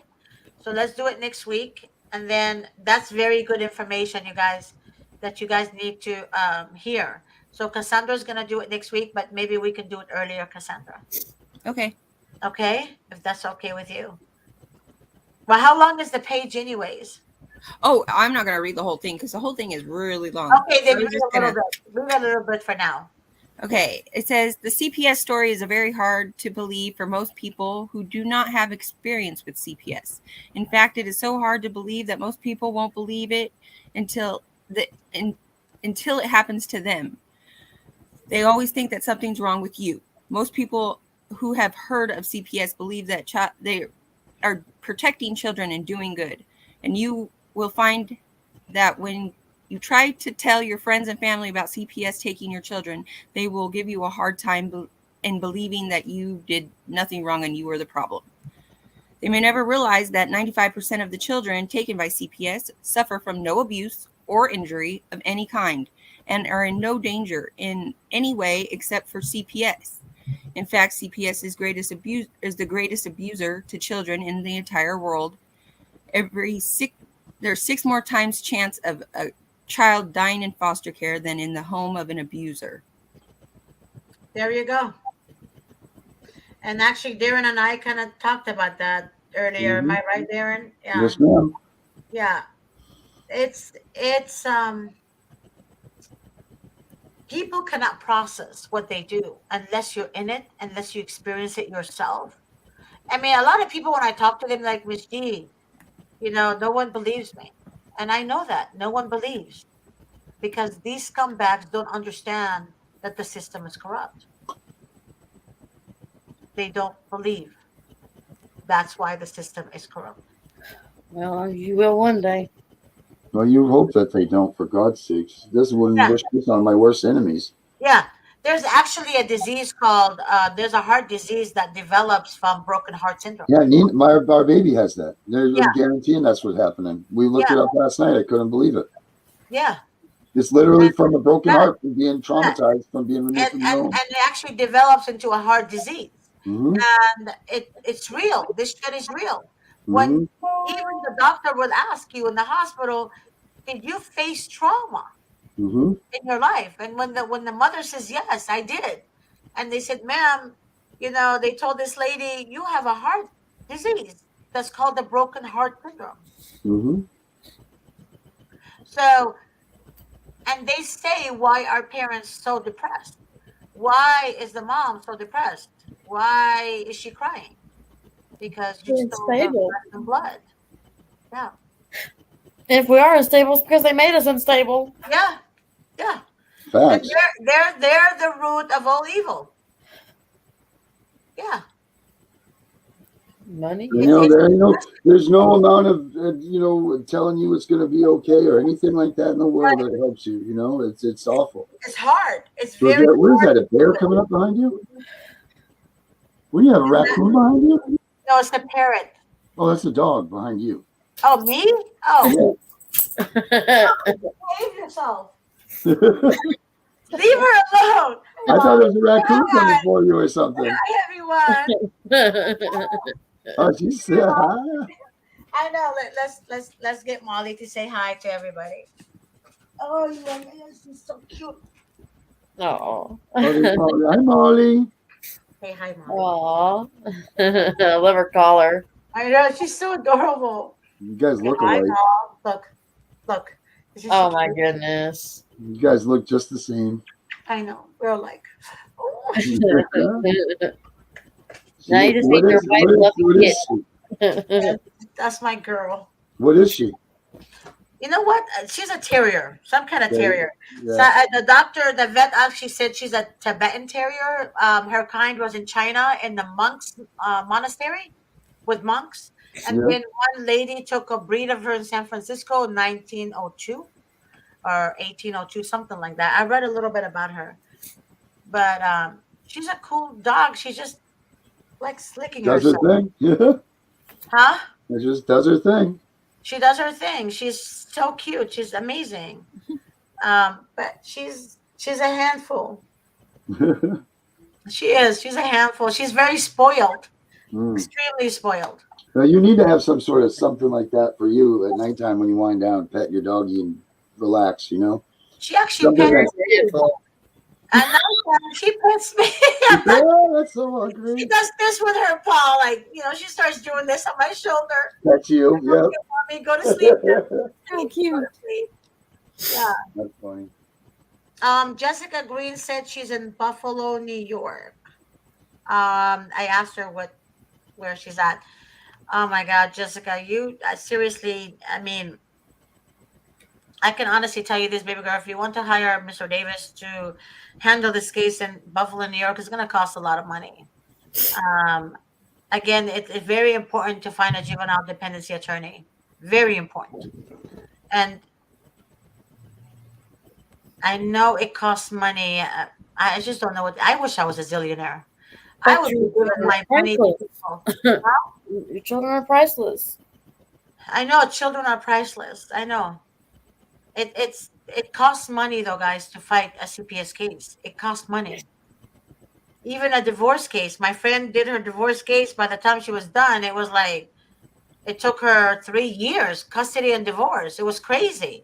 So let's do it next week. And then that's very good information, you guys, that you guys need to hear. So Cassandra's going to do it next week, but maybe we can do it earlier, Cassandra. Okay. Okay. If that's okay with you. Well, how long is the page anyways? Oh, I'm not going to read the whole thing because the whole thing is really long. Okay, then read a little bit for now. Okay, it says the CPS story is very hard to believe for most people who do not have experience with CPS. In fact, it is so hard to believe that most people won't believe it until it happens to them. They always think that something's wrong with you. Most people who have heard of CPS believe that they are protecting children and doing good. And you will find that when you try to tell your friends and family about CPS taking your children, they will give you a hard time in believing that you did nothing wrong and you were the problem. They may never realize that 95% of the children taken by CPS suffer from no abuse or injury of any kind and are in no danger in any way except for CPS. In fact, CPS is the greatest abuser to children in the entire world. There's 6 more times chance of a child dying in foster care than in the home of an abuser. There you go. And actually, Darren and I kind of talked about that earlier. Am I right, Darren? Yeah. Yes, ma'am. Yeah. It's people cannot process what they do unless you're in it, unless you experience it yourself. I mean, a lot of people, when I talk to them, like, Miss G, no one believes me. And I know that. No one believes. Because these scumbags don't understand that the system is corrupt. They don't believe. That's why the system is corrupt. Well, you will one day. Well, you hope that they don't, for God's sakes. This wouldn't wish this on my worst enemies. Yeah. There's actually a disease called, there's a heart disease that develops from broken heart syndrome. Yeah, our baby has that. They're guaranteeing that's what's happening. We looked it up last night. I couldn't believe it. Yeah. It's literally from a broken heart, from being traumatized, from being removed from the home. And it actually develops into a heart disease. Mm-hmm. And it's real. This shit is real. When even the doctor would ask you in the hospital, did you face trauma in your life? And when the mother says, yes, I did. And they said, ma'am, they told this lady, you have a heart disease that's called the broken heart syndrome. Mm-hmm. So, and they say, why are parents so depressed? Why is the mom so depressed? Why is she crying? Because you stole her flesh and blood. Yeah. If we are unstable, it's because they made us unstable. Yeah. Yeah. Facts. And they're the root of all evil. Yeah. Money. There's no amount of telling you it's going to be okay or anything like that in the world that helps you. It's awful. It's hard. It's So very. what is that? A bear coming up behind you? What do you have? A raccoon behind you? No, it's a parrot. Oh, that's a dog behind you. Oh, me? Oh. Behave yourself. Leave her alone. I thought it was a raccoon coming for you or something. Hi, everyone. Oh, she said hi. I know. Let's get Molly to say hi to everybody. Oh, she's so cute. Oh. Hi, Molly. Hey, hi, Molly. Aw. I love her collar. I know. She's so adorable. You guys look alike. Look. Oh, my goodness. You guys look just the same. I know. We're alike. Now you just need your white fluffy kid. That's my girl. What is she? You know what? She's a terrier, some kind of terrier. Yeah. So, the vet actually said she's a Tibetan terrier. Her kind was in China in the monks monastery with monks. And then one lady took a breed of her in San Francisco in 1902 or 1802, something like that. I read a little bit about her. But she's a cool dog. She just likes licking herself. Does her thing. Yeah. Huh? It just does her thing. She does her thing. She's so cute. She's amazing. But she's a handful. She is. She's a handful. She's very spoiled. Extremely spoiled. Now you need to have some sort of something like that for you at nighttime when you wind down, pet your doggy and relax, She actually pets me. And now she pets me. Yeah, that's so ugly. She does this with her paw, like, she starts doing this on my shoulder. That's you, yeah. Mommy, go to sleep. Thank you. Yeah. That's funny. Jessica Green said she's in Buffalo, New York. I asked her where she's at. Oh my God, Jessica, you seriously, I mean, I can honestly tell you this, baby girl, if you want to hire Mr. Davis to handle this case in Buffalo, New York, it's going to cost a lot of money. Again, it's very important to find a juvenile dependency attorney. Very important. And I know it costs money. I just don't know I wish I was a zillionaire. I would be giving my money to people. Your children are priceless. I know children are priceless. I know. It costs money though, guys, to fight a CPS case. It costs money. Even a divorce case. My friend did her divorce case. By the time she was done, it was like it took her 3 years, custody and divorce. It was crazy.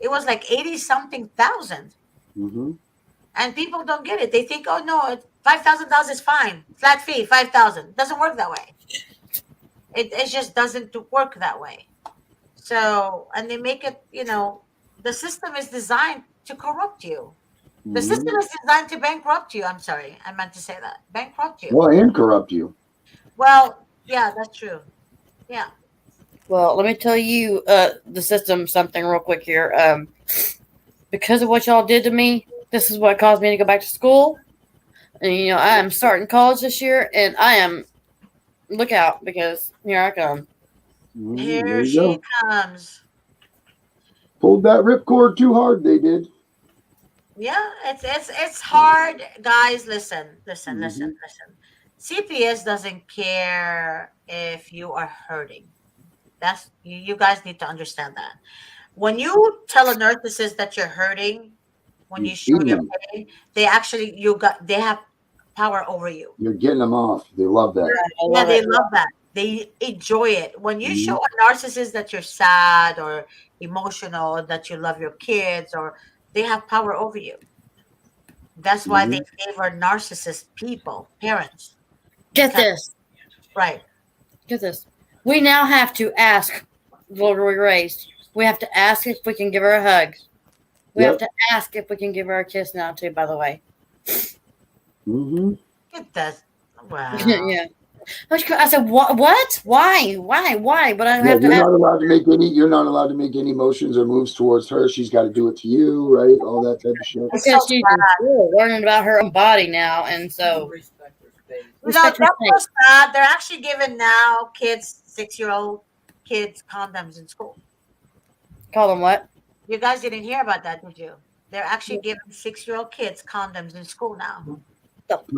It was like 80-something thousand. Mm-hmm. And people don't get it. They think, oh no, $5,000 is fine. Flat fee, 5,000. Doesn't work that way. It just doesn't work that way. So, and they make it, the system is designed to corrupt you. The system is designed to bankrupt you. I'm sorry. I meant to say that. Bankrupt you. Well, and corrupt you. Well, yeah, that's true. Yeah. Well, let me tell you the system something real quick here. Because of what y'all did to me, this is what caused me to go back to school. And, I am starting college this year, and I am, look out, because here I come. Here she comes. Pulled that ripcord too hard, they did. Yeah, it's hard, guys. Listen. CPS doesn't care if you are hurting. That's you guys need to understand that. When you tell a narcissist that you're hurting, when you show your pain, they have power over you. You're getting them off. They love that. Yeah, they love that. They enjoy it. When you show a narcissist that you're sad or emotional, that you love your kids, or they have power over you. That's why they favor narcissist people, parents. Get this. Right. Get this. We now have to ask the little we raised. We have to ask if we can give her a hug. We have to ask if we can give her a kiss now, too, by the way. Get that. Wow. Yeah. I said, what? Why? But I have to. You're not allowed to make any. You're not allowed to make any motions or moves towards her. She's got to do it to you, right? All that type of shit. Because she's learning about her own body now, and so. No, that's so sad. They're actually giving now 6-year-old kids condoms in school. Call them what? You guys didn't hear about that, did you? They're actually giving 6-year-old kids condoms in school now.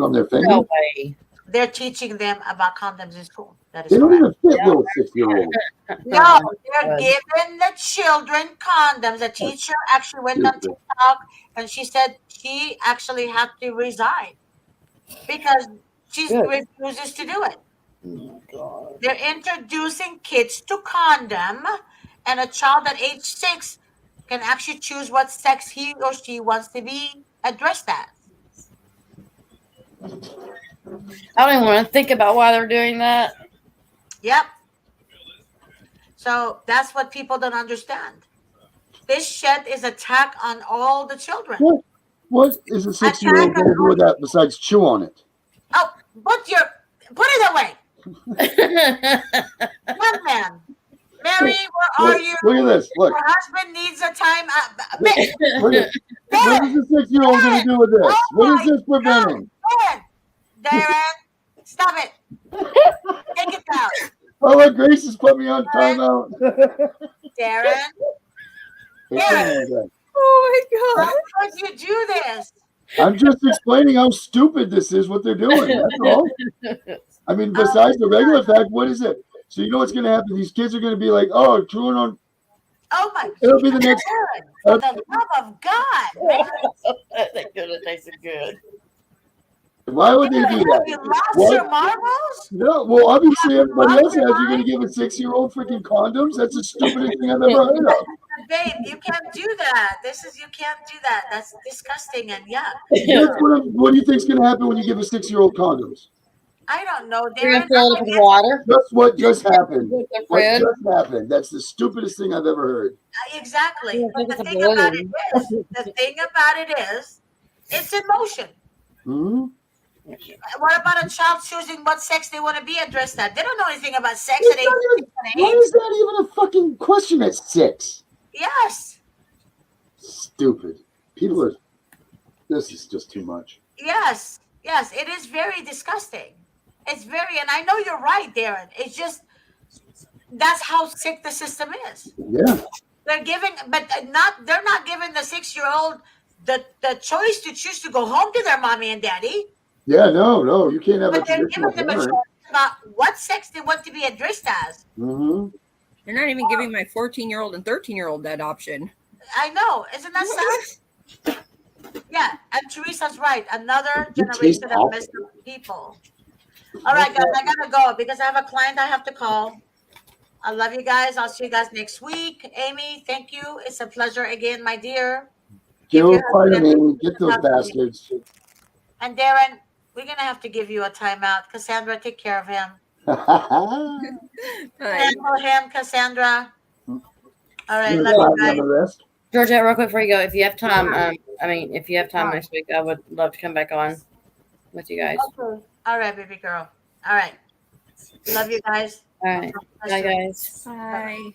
On their finger? No way. They're teaching them about condoms in school. That is They don't correct. even fit little 6-year-olds. No, they're giving the children condoms. The teacher actually went on TikTok and she said she actually had to resign because she refuses to do it. They're introducing kids to condom, and a child at age 6 can actually choose what sex he or she wants to be addressed as. I don't even want to think about why they're doing that. Yep. So that's what people don't understand. This shit is attack on all the children. What is a 6-year-old going to do with that besides chew on it? Oh, put it away. Young man. Mary, where are you? Look at this. Look. Your husband needs a time. What is a 6-year-old going to do with this? What is this preventing? Darren, stop it. Take it down. Oh, look, Grace has put me on timeout. Darren. Oh my God. Why would you do this? I'm just explaining how stupid this is, what they're doing. That's all. I mean, besides the regular fact, what is it? So you know what's going to happen? These kids are going to be like, oh, chewing on. Oh my. It'll be the next. For the love of God. That could have tasted good. Why would they do that? You lost your marbles? No, well, obviously everybody else has. You're going to give a 6-year-old freaking condoms? That's the stupidest thing I've ever heard of. Babe, you can't do that. You can't do that. That's disgusting and yuck. What do you think's going to happen when you give a 6-year-old condoms? I don't know. You're going to fill it with water? That's what just happened. What just happened. That's the stupidest thing I've ever heard. Exactly. But the thing about it is, it's emotion. Mm-hmm. What about a child choosing what sex they want to be addressed at? They don't know anything about sex at age 6 and 8. Why is that even a fucking question at 6? Yes. Stupid. People are. This is just too much. Yes. It is very disgusting. It's very, and I know you're right, Darren. It's just that's how sick the system is. Yeah. They're giving, but they're not giving the 6-year-old the choice to choose to go home to their mommy and daddy. Yeah, no, you can't have but a they're traditional giving them a parent. choice about what sex they want to be addressed as. Mm-hmm. They're not even giving my 14-year-old and 13-year-old that option. I know. Isn't that sad? Yeah, and Teresa's right. Another generation of messed up people. All right, guys, I gotta go because I have a client I have to call. I love you guys. I'll see you guys next week. Amy, thank you. It's a pleasure again, my dear. Get those bastards. And Darren, We're gonna have to give you a timeout. Cassandra, take care of him. Bye. Handle him, Cassandra. All right, You're love you fine on guys. the rest. Georgette, real quick before you go, if you have time, if you have time next week, I would love to come back on with you guys. Okay. All right, baby girl. All right. Love you guys. All right. Bye, guys. Bye.